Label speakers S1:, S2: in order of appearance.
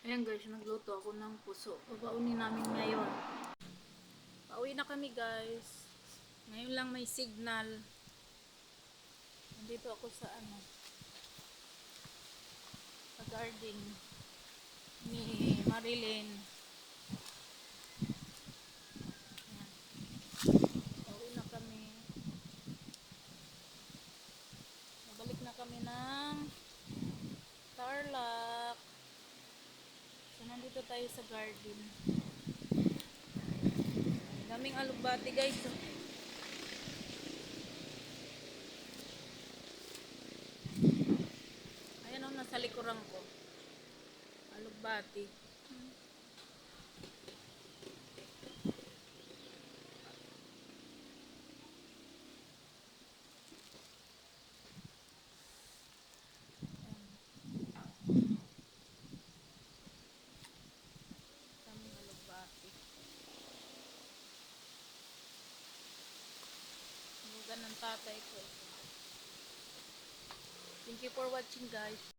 S1: Ayan guys, nagluto ako ng puso. Babaunin namin ngayon. Pauwi na kami guys. Ngayon lang may signal. Nandito ako sa sa garden ni Marilyn. Ayan. Pauwi na kami. Nabalik na kami ng Tarlac. So nandito tayo sa garden. Daming alugbati guys. Ayan o, nasa likuran ko. Alugbati. Daming alugbati. Lugan ng tatay ko. Thank you for watching guys.